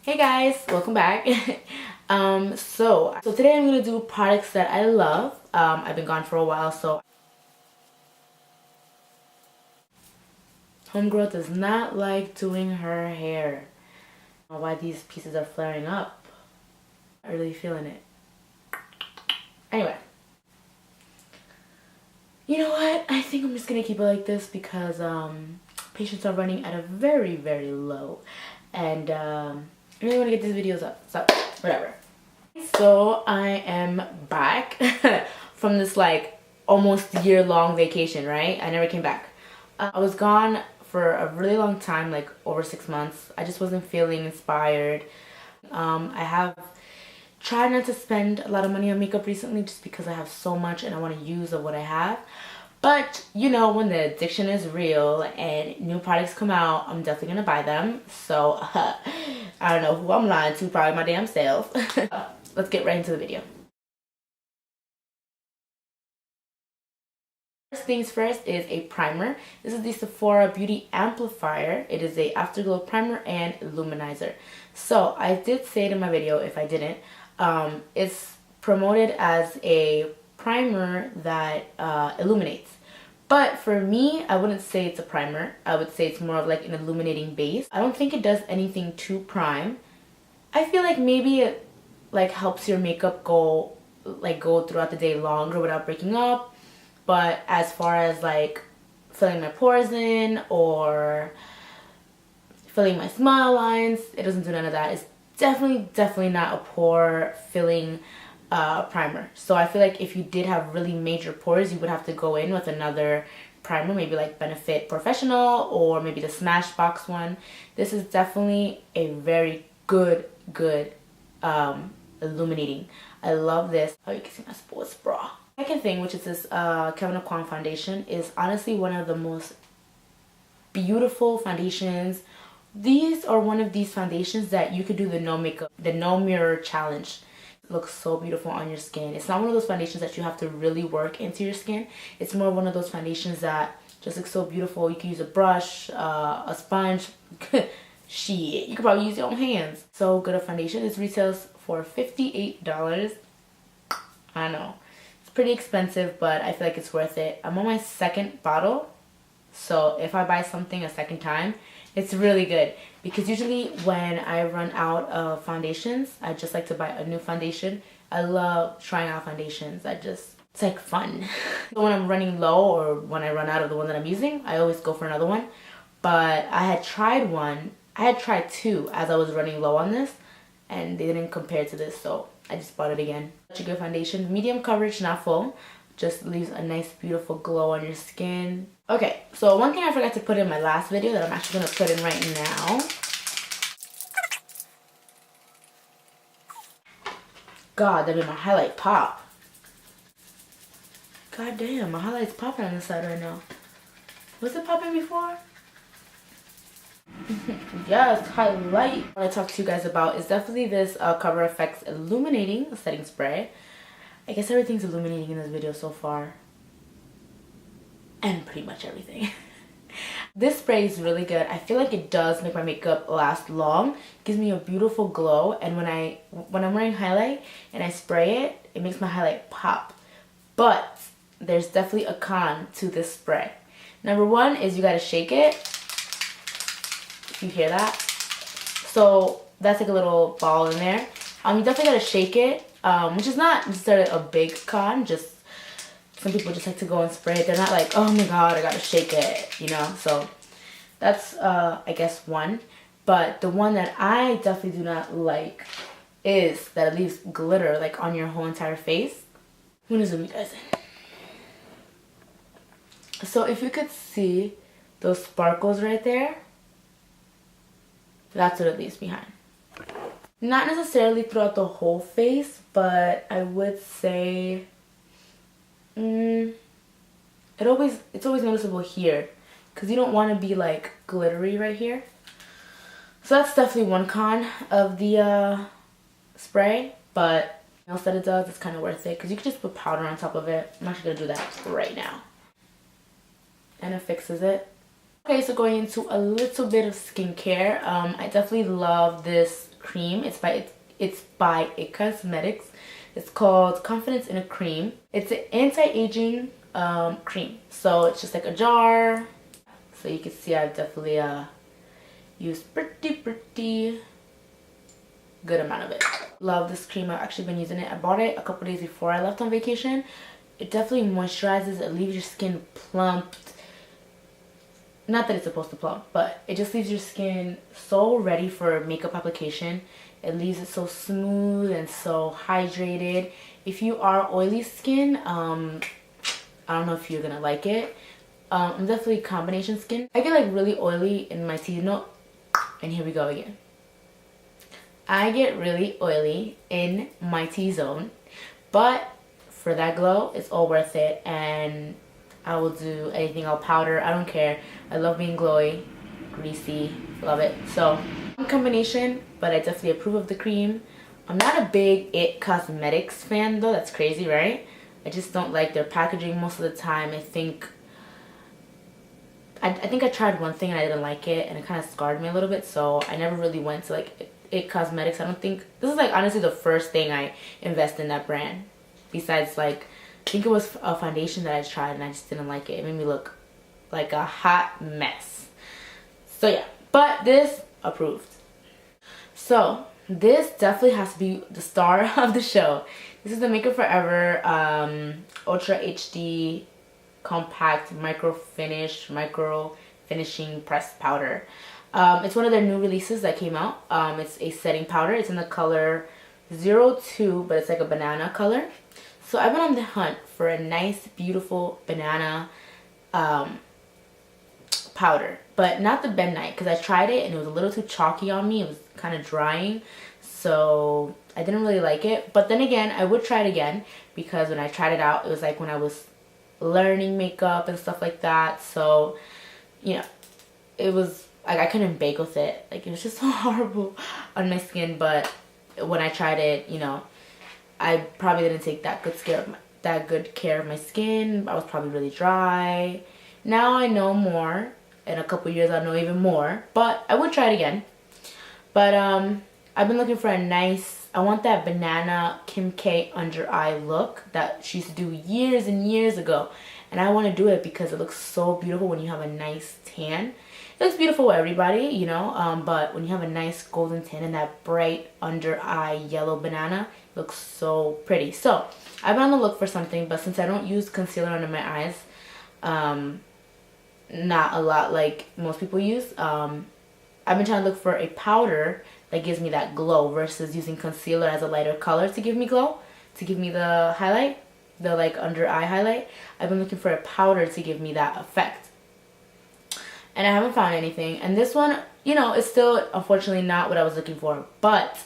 Hey guys, welcome back. So today I'm gonna do products that I love. I've been gone for a while, so homegirl does not like doing her hair. I don't know why these pieces are flaring up. I'm really feeling it. Anyway, you know what? I think I'm just gonna keep it like this because patients are running at a very low, and I really want to get these videos up, so whatever. So I am back from this like almost year-long vacation, right? I never came back. I was gone for a really long time, like over 6 months. I just wasn't feeling inspired. I have tried not to spend a lot of money on makeup recently just because I have so much and I want to use of what I have. But, you know, when the addiction is real and new products come out, I'm definitely going to buy them. So, I don't know who I'm lying to, probably my damn self. Let's get right into the video. First things first is a primer. This is the Sephora Beauty Amplifier. It is a afterglow primer and illuminizer. So, I did say it in my video, if I didn't, it's promoted as a primer that illuminates, but for me I wouldn't say it's a primer. I would say it's more of like an illuminating base. I don't think it does anything to prime. I feel like maybe it like helps your makeup go throughout the day longer without breaking up, but as far as like filling my pores in or filling my smile lines, it doesn't do none of that. It's definitely not a pore filling primer. So I feel like if you did have really major pores, you would have to go in with another primer, maybe like Benefit Professional or maybe the Smashbox one. This is definitely a very good illuminating. I love this. Oh, you can see my sports bra. Second thing, which is this Kevyn Aucoin foundation, is honestly one of the most beautiful foundations. These are one of these foundations that you could do the no mirror challenge. It looks so beautiful on your skin. It's not one of those foundations that you have to really work into your skin. It's more one of those foundations that just looks so beautiful. You can use a brush, a sponge. Shit, you could probably use your own hands. So good a foundation. This retails for $58. I know. It's pretty expensive, but I feel like it's worth it. I'm on my second bottle. So if I buy something a second time, it's really good, because usually when I run out of foundations, I just like to buy a new foundation. I love trying out foundations. It's like fun. So when I'm running low or when I run out of the one that I'm using, I always go for another one. But I had tried two as I was running low on this, and they didn't compare to this, so I just bought it again. Such a good foundation. Medium coverage, not full. Just leaves a nice beautiful glow on your skin. Okay, so one thing I forgot to put in my last video that I'm actually going to put in right now. God, that made my highlight pop. God damn, my highlight's popping on the side right now. Was it popping before? Yes, highlight. What I talked to you guys about is definitely this Cover FX Illuminating Setting Spray. I guess everything's illuminating in this video so far. And pretty much everything. This spray is really good. I feel like it does make my makeup last long. It gives me a beautiful glow, and when I'm wearing highlight and I spray it, it makes my highlight pop. But there's definitely a con to this spray. Number one is you gotta shake it. You hear that? So that's like a little ball in there. You definitely gotta shake it. Which is not necessarily a big con, just some people just like to go and spray it. They're not like, oh my god, I gotta shake it, you know? So that's, I guess, one. But the one that I definitely do not like is that it leaves glitter, like, on your whole entire face. I'm gonna zoom you guys in. So if you could see those sparkles right there, that's what it leaves behind. Not necessarily throughout the whole face, but I would say it's always noticeable here, because you don't want to be like glittery right here. So that's definitely one con of the spray, but else that it does, it's kind of worth it, because you can just put powder on top of it. I'm actually going to do that right now. And it fixes it. Okay, so going into a little bit of skincare, I definitely love this cream. It's by It Cosmetics. It's called Confidence in a Cream. It's an anti-aging cream. So it's just like a jar. So you can see I've definitely used pretty good amount of it. Love this cream. I've actually been using it. I bought it a couple days before I left on vacation. It definitely moisturizes. It leaves your skin plumped. Not that it's supposed to plump, but it just leaves your skin so ready for makeup application. It leaves it so smooth and so hydrated. If you are oily skin, I don't know if you're gonna like it. I'm definitely combination skin. I get like really oily in my T-zone, and here we go again. I get really oily in my T-zone, but for that glow, it's all worth it, and I will do anything. I'll powder, I don't care. I love being glowy, greasy, love it. So, combination, but I definitely approve of the cream. I'm not a big It Cosmetics fan though, that's crazy, right? I just don't like their packaging most of the time. I think I tried one thing and I didn't like it, and it kind of scarred me a little bit, so I never really went to like It Cosmetics. I don't think, this is like honestly the first thing I invest in that brand. Besides, like, I think it was a foundation that I tried and I just didn't like it. It made me look like a hot mess. So yeah, but this approved. So this definitely has to be the star of the show. This is the MakeupForever Ultra HD Compact Micro Finishing Pressed Powder. It's one of their new releases that came out. It's a setting powder. It's in the color 02, but it's like a banana color. So I've been on the hunt for a nice, beautiful banana powder, but not the Bennight, because I tried it and it was a little too chalky on me. It was kind of drying, so I didn't really like it. But then again, I would try it again, because when I tried it out, it was like when I was learning makeup and stuff like that. So, you know, it was like I couldn't bake with it. Like, it was just so horrible on my skin. But when I tried it, you know, I probably didn't take that good care of my skin. I was probably really dry. Now I know more. In a couple years I'll know even more. But I would try it again. But I've been looking for a nice, I want that banana Kim K under eye look that she used to do years and years ago. And I want to do it because it looks so beautiful when you have a nice tan. It looks beautiful with everybody, you know, but when you have a nice golden tan and that bright under eye yellow banana, it looks so pretty. So I've been on the look for something, but since I don't use concealer under my eyes, not a lot like most people use, I've been trying to look for a powder that gives me that glow versus using concealer as a lighter color to give me glow, to give me the highlight, the like under eye highlight. I've been looking for a powder to give me that effect, and I haven't found anything. And this one, you know, is still unfortunately not what I was looking for, but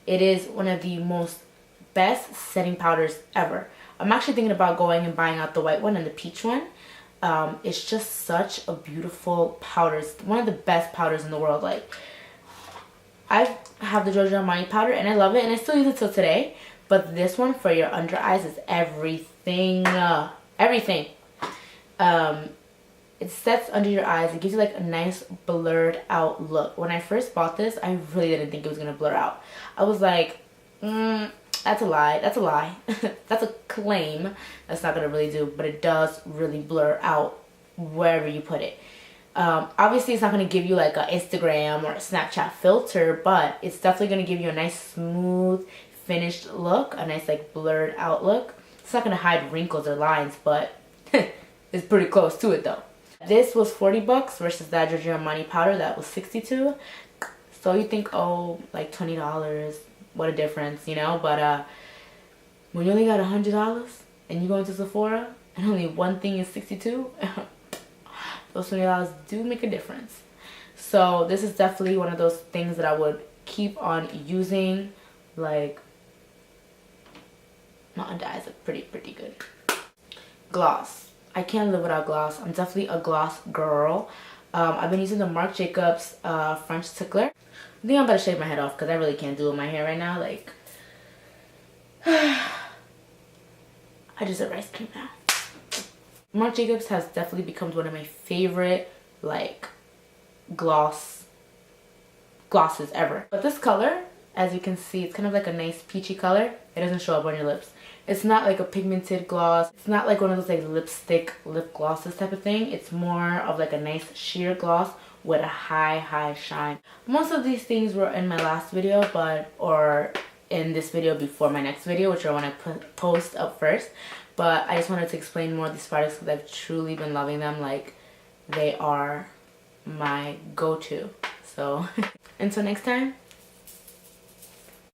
it is one of the most best setting powders ever. I'm actually thinking about going and buying out the white one and the peach one. It's just such a beautiful powder. It's one of the best powders in the world. Like, I have the Giorgio Armani powder and I love it and I still use it till today. But this one for your under eyes is everything. Everything. It sets under your eyes. It gives you like a nice blurred out look. When I first bought this, I really didn't think it was going to blur out. I was like, that's a lie. That's a lie. That's a claim. That's not going to really do, but it does really blur out wherever you put it. Obviously, it's not going to give you like an Instagram or a Snapchat filter, but it's definitely going to give you a nice smooth finished look, a nice like blurred out look. It's not going to hide wrinkles or lines, but it's pretty close to it though. This was 40 bucks versus that Giorgio Armani powder that was 62. So you think, oh, like $20, what a difference, you know? But when you only got $100 and you go into Sephora and only one thing is 62, those $20 do make a difference. So this is definitely one of those things that I would keep on using. Like, my under eyes are pretty good. Gloss. I can't live without gloss. I'm definitely a gloss girl. I've been using the Marc Jacobs French Tickler. I think I'm about to shave my head off because I really can't do it with my hair right now. Like, I deserve ice cream now. Marc Jacobs has definitely become one of my favorite, like, glosses ever. But this color, As you can see, it's kind of like a nice peachy color. It doesn't show up on your lips. It's not like a pigmented gloss. It's not like one of those like lipstick lip glosses type of thing. It's more of like a nice sheer gloss with a high shine. Most of these things were in my last video, or in this video before my next video, which I want to post up first. But I just wanted to explain more of these products because I've truly been loving them. Like, they are my go-to. So until next time,